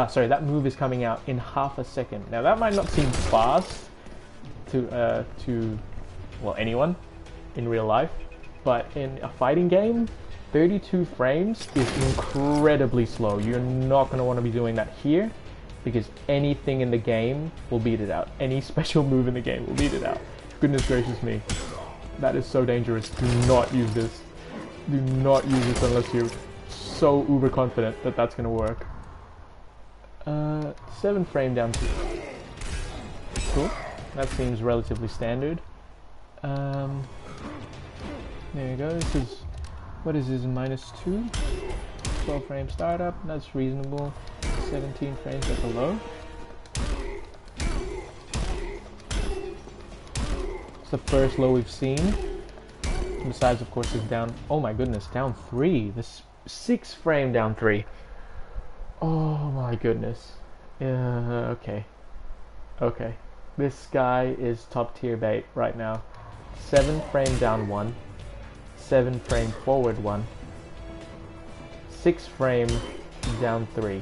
sorry, that move is coming out in half a second. Now that might not seem fast to well, anyone in real life, but in a fighting game, 32 frames is incredibly slow. You're not going to want to be doing that here, because anything in the game will beat it out. Any special move in the game will beat it out. Goodness gracious me. That is so dangerous. Do not use this. Do not use this unless you're so uber confident that that's going to work. 7 frame down 2. Cool. That seems relatively standard. There you go. This is, what is this, -2? 12 frame startup. That's reasonable. 17 frames at the low. It's the first low we've seen. Besides, of course, it's down. Oh my goodness, down 3. This 6 frame down 3. Oh my goodness. Okay. Okay. This guy is top tier bait right now. 7 frame down 1. 7 frame forward 1. 6 frame down 3.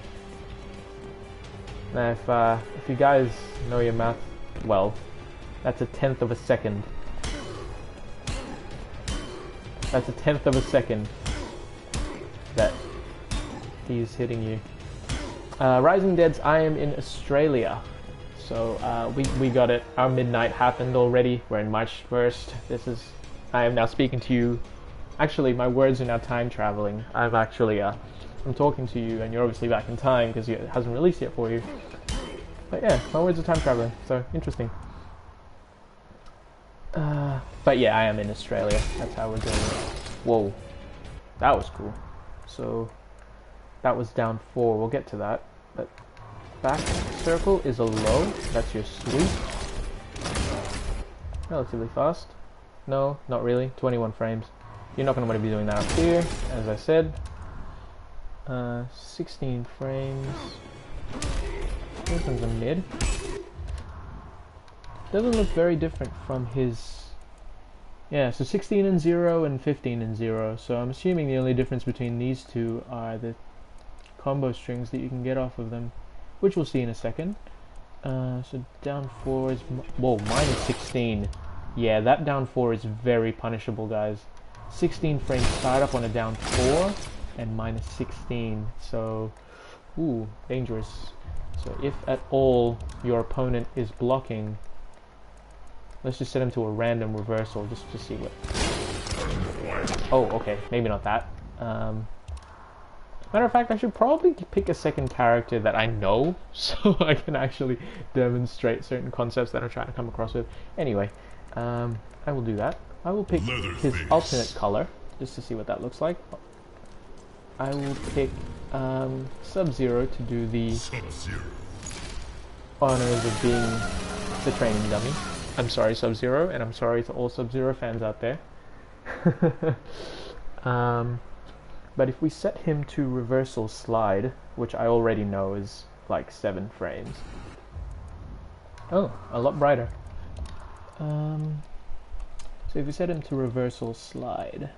Now, if you guys know your math well, that's a 1/10 of a second. That's a 1/10 of a second that he's hitting you. Rising Deads, I am in Australia. So we got it. Our midnight happened already. We're in March 1st. I am now speaking to you. Actually, my words are now time traveling. I'm talking to you, and you're obviously back in time because it hasn't released yet for you. But yeah, my words are time traveling. So interesting. But yeah, I am in Australia. That's how we're doing it. Whoa, that was cool. So that was down 4. We'll get to that. But back circle is a low. That's your sweep. Relatively fast. No, not really. 21 frames. You're not going to want to be doing that up here, as I said. 16 frames. This one's a mid. Doesn't look very different from his... Yeah, so 16 and 0 and 15 and 0. So I'm assuming the only difference between these two are the combo strings that you can get off of them, which we'll see in a second. So down 4 is... Whoa, -16. Yeah, that down 4 is very punishable, guys. 16 frames start up on a down 4 and -16. So, ooh, dangerous. So if at all your opponent is blocking, let's just set him to a random reversal just to see what... Oh, okay, maybe not that. Matter of fact, I should probably pick a second character that I know, so I can actually demonstrate certain concepts that I'm trying to come across with. Anyway, I will do that. I will pick his alternate color, just to see what that looks like. I will pick Sub-Zero to do the honors of being the training dummy. I'm sorry, Sub-Zero, and I'm sorry to all Sub-Zero fans out there. But if we set him to reversal slide, which I already know is like 7 frames. Oh, a lot brighter. So if we set him to reversal slide,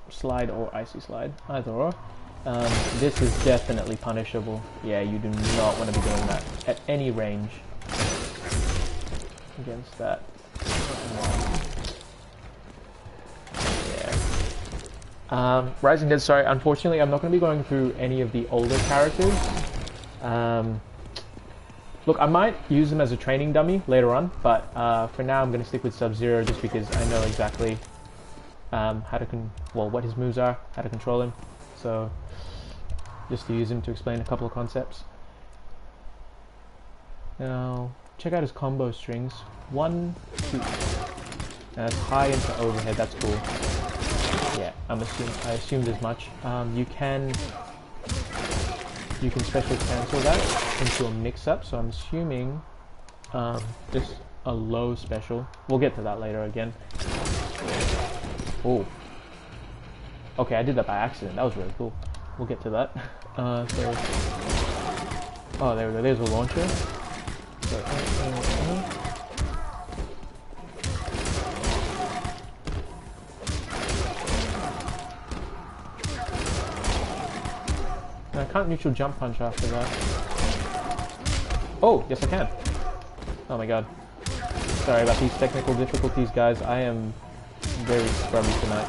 slide or icy slide, either or, this is definitely punishable. Yeah, you do not want to be doing that at any range against that. Rising Dead, sorry, unfortunately I'm not going to be going through any of the older characters. Look, I might use him as a training dummy later on, but for now I'm going to stick with Sub-Zero just because I know exactly how to what his moves are, how to control him. So just to use him to explain a couple of concepts. Now check out his combo strings. 1, 2. Now it's high into overhead. That's cool. Yeah, I assumed as much. You can special cancel that into a mix-up, so I'm assuming just a low special. We'll get to that later again. Oh. Okay, I did that by accident. That was really cool. We'll get to that. Oh, there we go. There's a launcher. So, I can't neutral jump punch after that. Oh, yes I can. Oh my god. Sorry about these technical difficulties, guys. I am very scrubby tonight.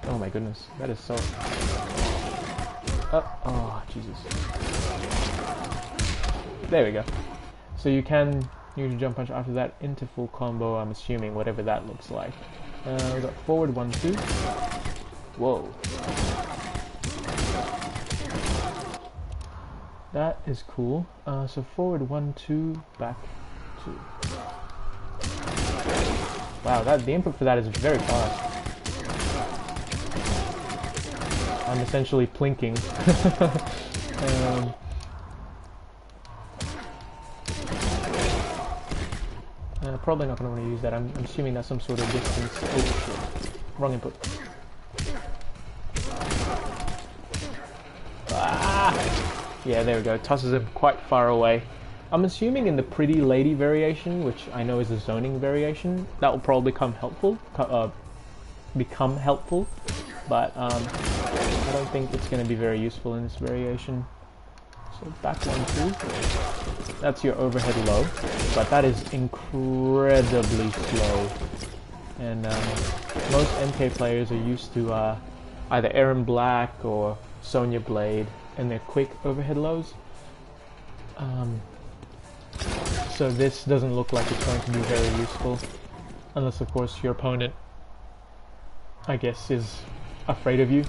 Oh my goodness, that is so... oh, Jesus. There we go. So you can use your jump punch after that into full combo, I'm assuming, whatever that looks like. We got forward 1-2. Whoa. That is cool. So forward 1-2, back 2. Wow, the input for that is very fast. I'm essentially plinking. Probably not going to want to use that. I'm assuming that's some sort of distance. Oh shit. Wrong input. Ah! Yeah, there we go. Tosses him quite far away. I'm assuming in the Pretty Lady variation, which I know is a zoning variation, that will probably become helpful. But I don't think it's going to be very useful in this variation. So back 1-2. That's your overhead low, but that is incredibly slow. And most MK players are used to either Aaron Black or Sonya Blade and their quick overhead lows. So this doesn't look like it's going to be very useful, unless of course your opponent, I guess, is afraid of you.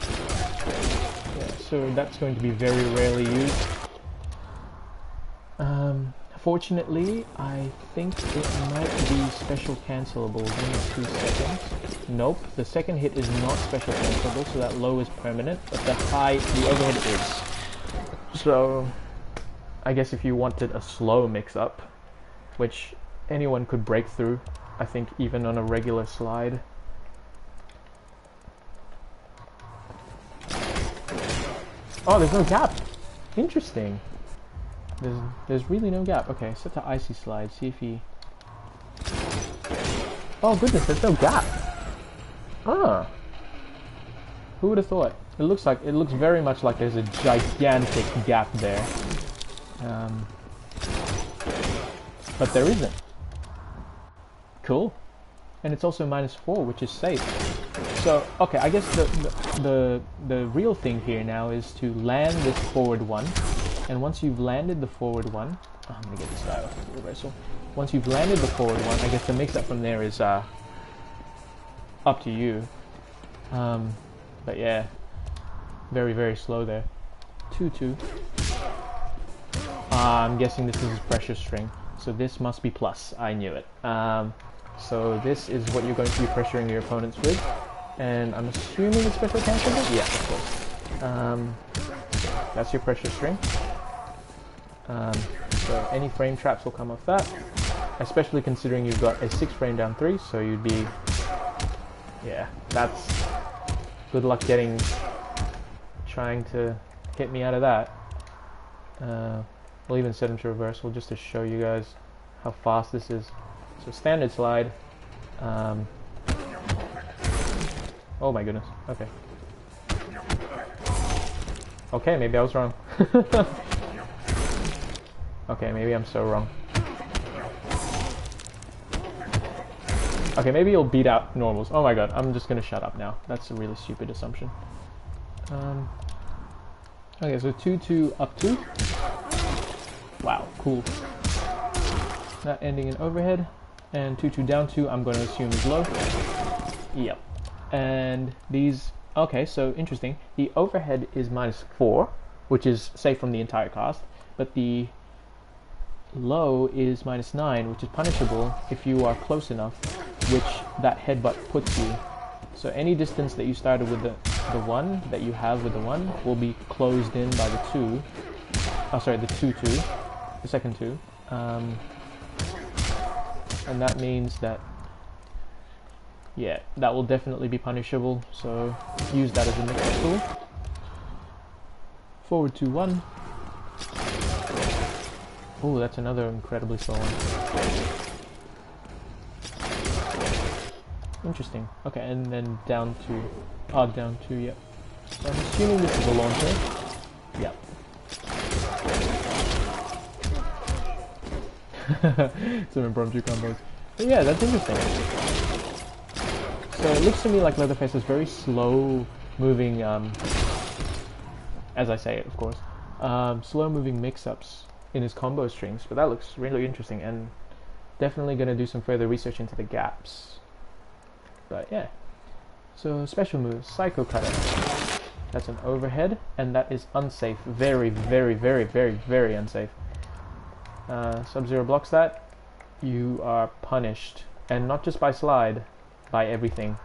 Yeah, so that's going to be very rarely used. Fortunately, I think it might be special cancelable within 2 seconds. Nope, the second hit is not special cancelable, so that low is permanent, but the overhead is. So, I guess if you wanted a slow mix-up, which anyone could break through, I think even on a regular slide. Oh, there's no gap! Interesting. There's really no gap. Okay, set to icy slide. See if he... Oh goodness, there's no gap. Ah. Who would have thought? It looks very much like there's a gigantic gap there. But there isn't. Cool. And it's also -4, which is safe. So, okay, I guess the real thing here now is to land this forward 1. And once you've landed the forward 1, oh, I'm gonna get this guy off the reversal. Once you've landed the forward 1, I guess the mix-up from there is up to you. But yeah, very, very slow there. 2-2. I'm guessing this is his pressure string, so this must be plus. I knew it. So this is what you're going to be pressuring your opponents with, and I'm assuming it's special cancelable? Yeah, of course. That's your pressure string. So any frame traps will come off that, especially considering you've got a 6 frame down 3, so you'd be, yeah, that's good luck trying to get me out of that. We'll even set him to reversal just to show you guys how fast this is. So standard slide. Oh my goodness. Okay. Okay, maybe I was wrong. Okay, maybe I'm so wrong. Okay, maybe you'll beat out normals. Oh my god, I'm just gonna shut up now. That's a really stupid assumption. Okay, so 2-2 up 2. Wow, cool. That ending in overhead. And 2-2 down 2, I'm going to assume is low. Yep. And these... Okay, so interesting. The overhead is -4, which is safe from the entire cast. But the low is -9, which is punishable if you are close enough, which that headbutt puts you. So any distance that you started with the 1, that you have with the 1, will be closed in by the 2. Oh, sorry, the 2-2. The second 2. And that means that, yeah, that will definitely be punishable, so use that as a mix-up tool. Forward 2-1. Oh, that's another incredibly slow one. Interesting. Okay, and then down to down 2, yep. So I'm assuming this is a launcher. Yep. Some impromptu combos. But yeah, that's interesting. So it looks to me like Leatherface is very slow moving, as I say it, of course, slow moving mix-ups in his combo strings, but that looks really interesting, and definitely going to do some further research into the gaps. But yeah, so special moves, Psycho Cutter. That's an overhead, and that is unsafe. Very, very, very, very, very unsafe. Sub-Zero blocks that. You are punished, and not just by slide, by everything.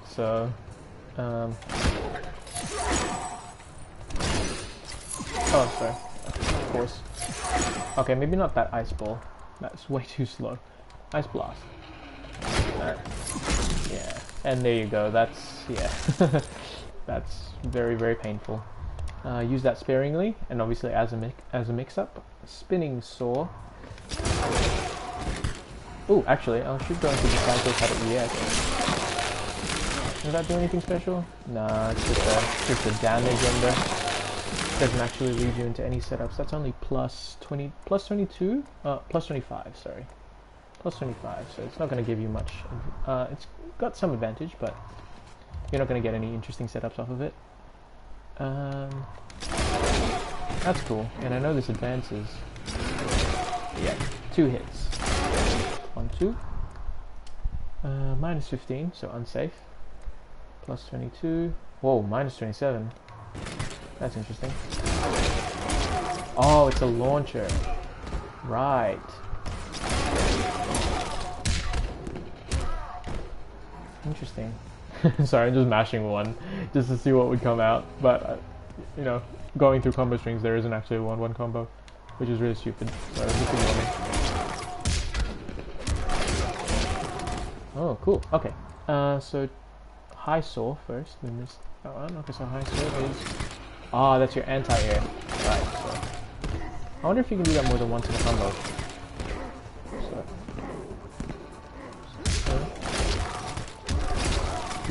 So, oh, sorry. Of course. Okay, maybe not that ice ball. That's way too slow. Ice blast. Yeah, and there you go. That's, yeah. That's very, very painful. Use that sparingly, and obviously as a mix-up. Spinning saw. Oh, actually, I should go into the Psycho Cutter EX. Does that do anything special? Nah, it's just a damage ender. Doesn't actually lead you into any setups. That's only plus 20, plus 22? Plus 25, sorry. Plus 25, so it's not going to give you much. It's got some advantage, but you're not going to get any interesting setups off of it. That's cool, and I know this advances. Yeah, 2 hits. 1, 2. Minus 15, so unsafe. Plus 22. Whoa, minus 27. That's interesting. Oh, it's a launcher. Right. Interesting. Sorry, I'm just mashing 1 just to see what would come out. But, you know, going through combo strings, there isn't actually a 1-1 combo, which is really stupid. So just ignore me. Oh, cool. Okay. So high saw first. We missed that one. Okay, so high saw is... Ah, that's your anti-air. Right, so... I wonder if you can do that more than once in a combo. So...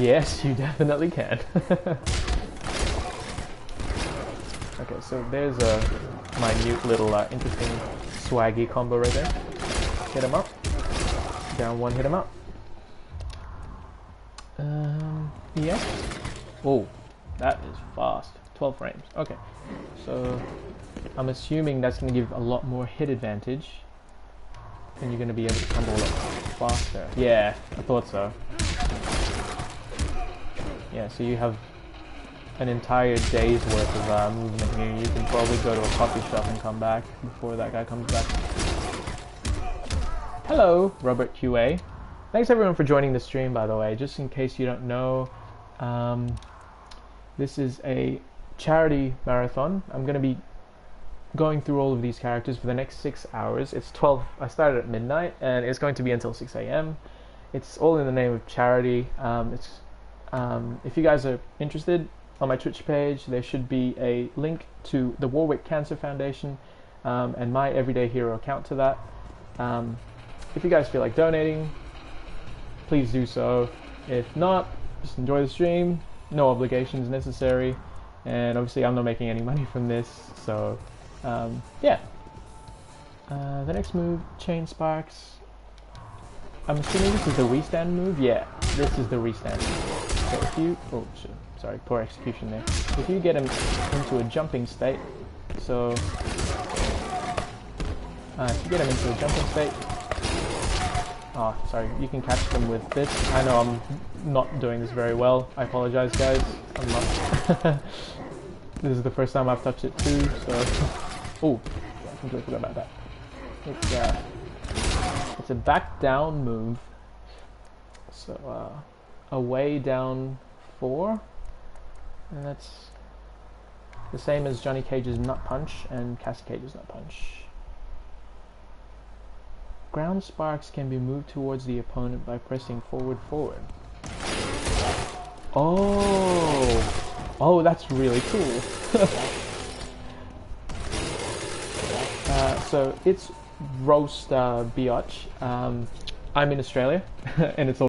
Yes, you definitely can. Okay, so there's a minute little interesting swaggy combo right there. Hit him up. Down 1, hit him up. Yeah. Whoa, that is fast. 12 frames. Okay, so I'm assuming that's going to give a lot more hit advantage, and you're going to be able to combo a lot faster. Yeah, I thought so. Yeah, so you have an entire day's worth of movement here. You can probably go to a coffee shop and come back before that guy comes back. Hello, Robert QA. Thanks everyone for joining the stream, by the way. Just in case you don't know, this is a charity marathon. I'm going to be going through all of these characters for the next 6 hours. It's 12. I started at midnight, and it's going to be until 6 a.m. It's all in the name of charity. If you guys are interested, on my Twitch page there should be a link to the Warwick Cancer Foundation and my Everyday Hero account to that. If you guys feel like donating, please do so. If not, just enjoy the stream. No obligations necessary, and obviously I'm not making any money from this, so yeah. The next move, Chain Sparks. I'm assuming this is the restand move. Yeah, this is the restand. So if you, oh shit, sorry, poor execution there. If you get him into a jumping state, so if you get him into a jumping state, oh sorry, you can catch them with this. I know I'm not doing this very well. I apologize, guys. I'm not. This is the first time I've touched it too, so. Oh, I completely forgot about that. It's a back down move. So away down 4, and that's the same as Johnny Cage's Nut Punch and Cassie Cage's Nut Punch. Ground sparks can be moved towards the opponent by pressing forward. Oh, that's really cool. So it's roast biatch. I'm in Australia, and it's